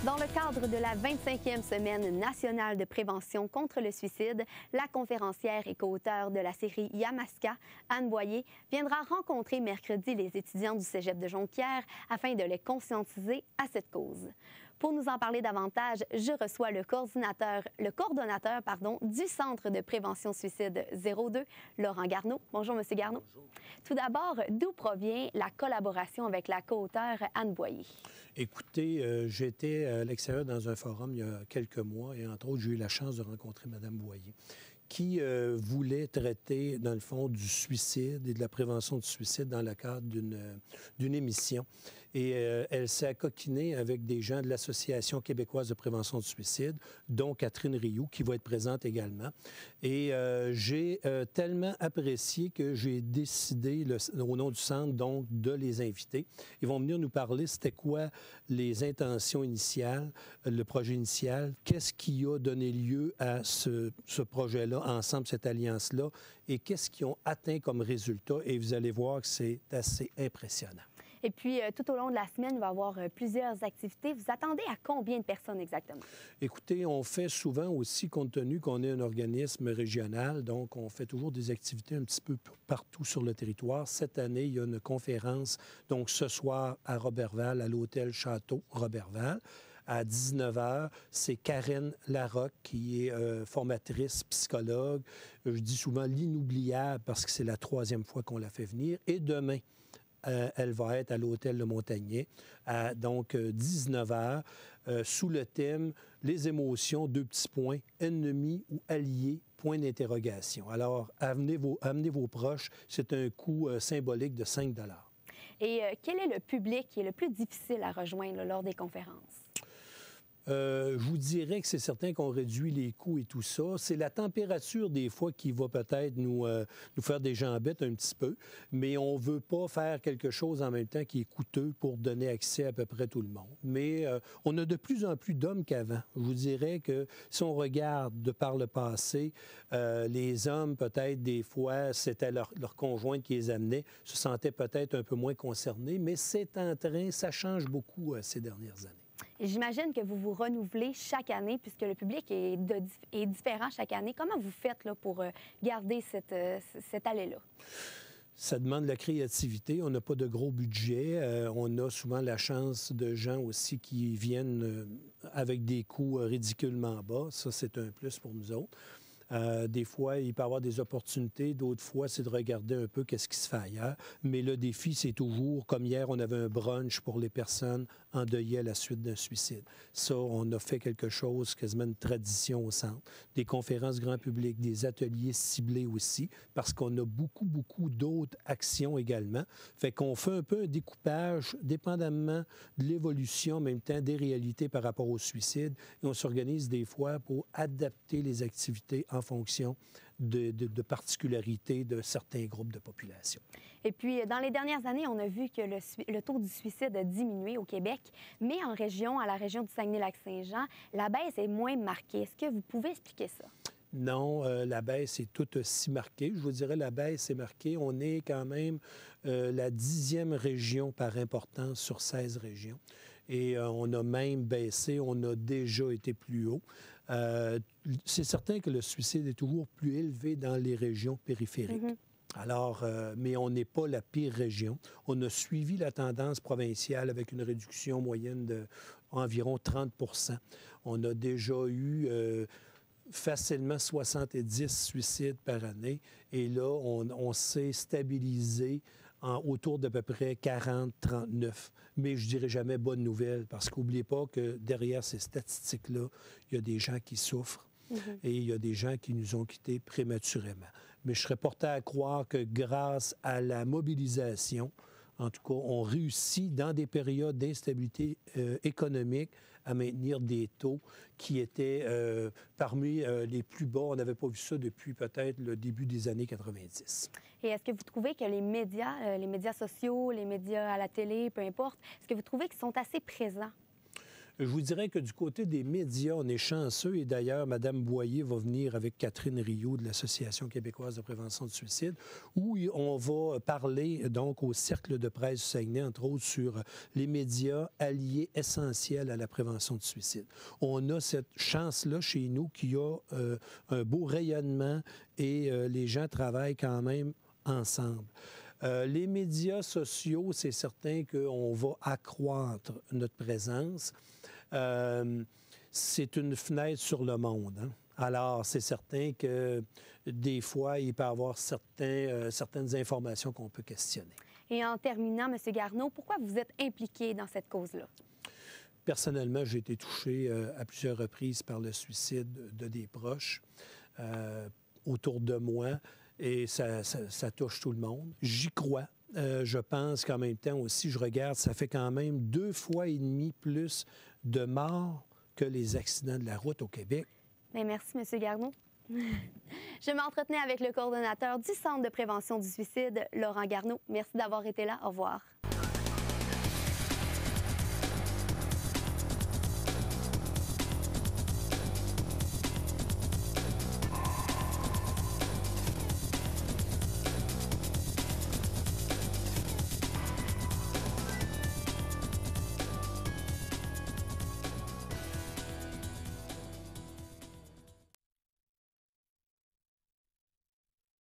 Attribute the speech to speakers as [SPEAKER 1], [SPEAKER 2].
[SPEAKER 1] Dans le cadre de la 25e semaine nationale de prévention contre le suicide, la conférencière et co-auteure de la série Yamaska, Anne Boyer, viendra rencontrer mercredi les étudiants du Cégep de Jonquière afin de les conscientiser à cette cause. Pour nous en parler davantage, je reçois le coordonnateur du Centre de prévention suicide 02, Laurent Garneau. Bonjour, Monsieur Garneau.
[SPEAKER 2] Bonjour.
[SPEAKER 1] Tout d'abord, d'où provient la collaboration avec la co-auteure Anne Boyer?
[SPEAKER 2] Écoutez, j'étais à l'extérieur dans un forum il y a quelques mois et entre autres, j'ai eu la chance de rencontrer Mme Boyer qui voulait traiter, dans le fond, du suicide et de la prévention du suicide dans le cadre d'une émission. Et elle s'est accoquinée avec des gens de l'Association québécoise de prévention du suicide, dont Catherine Rioux, qui va être présente également. Et j'ai tellement apprécié que j'ai décidé, au nom du centre, donc, de les inviter. Ils vont venir nous parler, c'était quoi les intentions initiales, le projet initial, qu'est-ce qui a donné lieu à ce projet-là, ensemble, cette alliance-là, et qu'est-ce qu'ils ont atteint comme résultat. Et vous allez voir que c'est assez impressionnant.
[SPEAKER 1] Et puis, tout au long de la semaine, il va y avoir plusieurs activités. Vous attendez à combien de personnes exactement?
[SPEAKER 2] Écoutez, on fait souvent aussi, compte tenu qu'on est un organisme régional, donc on fait toujours des activités un petit peu partout sur le territoire. Cette année, il y a une conférence, donc ce soir à Roberval, à l'Hôtel Château Roberval. À 19h, c'est Karen Larocque qui est formatrice, psychologue. Je dis souvent l'inoubliable parce que c'est la 3e fois qu'on la fait venir. Et demain, elle va être à l'Hôtel Le Montagnier à donc 19h sous le thème « Les émotions, 2 petits points, ennemis ou alliés, point d'interrogation ». Alors, amenez vos proches. C'est un coût symbolique de 5 $.
[SPEAKER 1] Et quel est le public qui est le plus difficile à rejoindre lors des conférences?
[SPEAKER 2] Je vous dirais que c'est certain qu'on réduit les coûts et tout ça. C'est la température, des fois, qui va peut-être nous faire des jambettes un petit peu, mais on ne veut pas faire quelque chose en même temps qui est coûteux pour donner accès à peu près tout le monde. Mais on a de plus en plus d'hommes qu'avant. Je vous dirais que si on regarde de par le passé, les hommes, peut-être, des fois, c'était leur conjointe qui les amenait, se sentaient peut-être un peu moins concernés, mais c'est en train, ça change beaucoup ces dernières années.
[SPEAKER 1] Et j'imagine que vous vous renouvelez chaque année puisque le public est différent chaque année. Comment vous faites là, pour garder cette allée-là?
[SPEAKER 2] Ça demande de la créativité. On n'a pas de gros budget. On a souvent la chance de gens aussi qui viennent avec des coûts ridiculement bas. Ça, c'est un plus pour nous autres. Des fois, il peut y avoir des opportunités. D'autres fois, c'est de regarder un peu qu'est-ce qui se fait ailleurs. Mais le défi, c'est toujours, comme hier, on avait un brunch pour les personnes endeuillées à la suite d'un suicide. Ça, on a fait quelque chose, quasiment une tradition au centre. Des conférences grand public, des ateliers ciblés aussi, parce qu'on a beaucoup, beaucoup d'autres actions également. Fait qu'on fait un peu un découpage, dépendamment de l'évolution, en même temps, des réalités par rapport au suicide. Et on s'organise des fois pour adapter les activités en fonction de particularités de certains groupes de population.
[SPEAKER 1] Et puis, dans les dernières années, on a vu que le taux du suicide a diminué au Québec, mais à la région du Saguenay-Lac-Saint-Jean, la baisse est moins marquée. Est-ce que vous pouvez expliquer ça?
[SPEAKER 2] Non, la baisse est tout aussi marquée. Je vous dirais, la baisse est marquée. On est quand même la 10e région par importance sur 16 régions. Et on a même baissé, on a déjà été plus haut. C'est certain que le suicide est toujours plus élevé dans les régions périphériques. Mm-hmm. Alors, mais on n'est pas la pire région. On a suivi la tendance provinciale avec une réduction moyenne d'environ 30 %. On a déjà eu facilement 70 suicides par année. Et là, on s'est stabilisé autour d'à peu près 40-39. Mais je dirais jamais bonne nouvelle, parce qu'oubliez pas que derrière ces statistiques-là, il y a des gens qui souffrent. Et il y a des gens qui nous ont quittés prématurément. Mais je serais porté à croire que grâce à la mobilisation, en tout cas, on réussit dans des périodes d'instabilité économique à maintenir des taux qui étaient parmi les plus bas. On n'avait pas vu ça depuis peut-être le début des années 90.
[SPEAKER 1] Et est-ce que vous trouvez que les médias sociaux, les médias à la télé, peu importe, est-ce que vous trouvez qu'ils sont assez présents?
[SPEAKER 2] Je vous dirais que du côté des médias, on est chanceux. Et d'ailleurs, Mme Boyer va venir avec Catherine Rioux de l'Association québécoise de prévention du suicide, où on va parler donc au Cercle de presse du Saguenay, entre autres, sur les médias alliés essentiels à la prévention du suicide. On a cette chance-là chez nous qu'il y a un beau rayonnement et les gens travaillent quand même ensemble. Les médias sociaux, c'est certain qu'on va accroître notre présence. C'est une fenêtre sur le monde, hein? Alors, c'est certain que des fois, il peut y avoir certaines informations qu'on peut questionner.
[SPEAKER 1] Et en terminant, M. Garneau, pourquoi vous êtes impliqué dans cette cause-là?
[SPEAKER 2] Personnellement, j'ai été touché à plusieurs reprises par le suicide de des proches autour de moi. Et ça touche tout le monde. J'y crois. Je pense qu'en même temps aussi, je regarde, ça fait quand même 2,5 fois plus de morts que les accidents de la route au Québec.
[SPEAKER 1] Bien, merci, M. Garneau. Je m'entretenais avec le coordonnateur du Centre de prévention du suicide, Laurent Garneau. Merci d'avoir été là. Au revoir.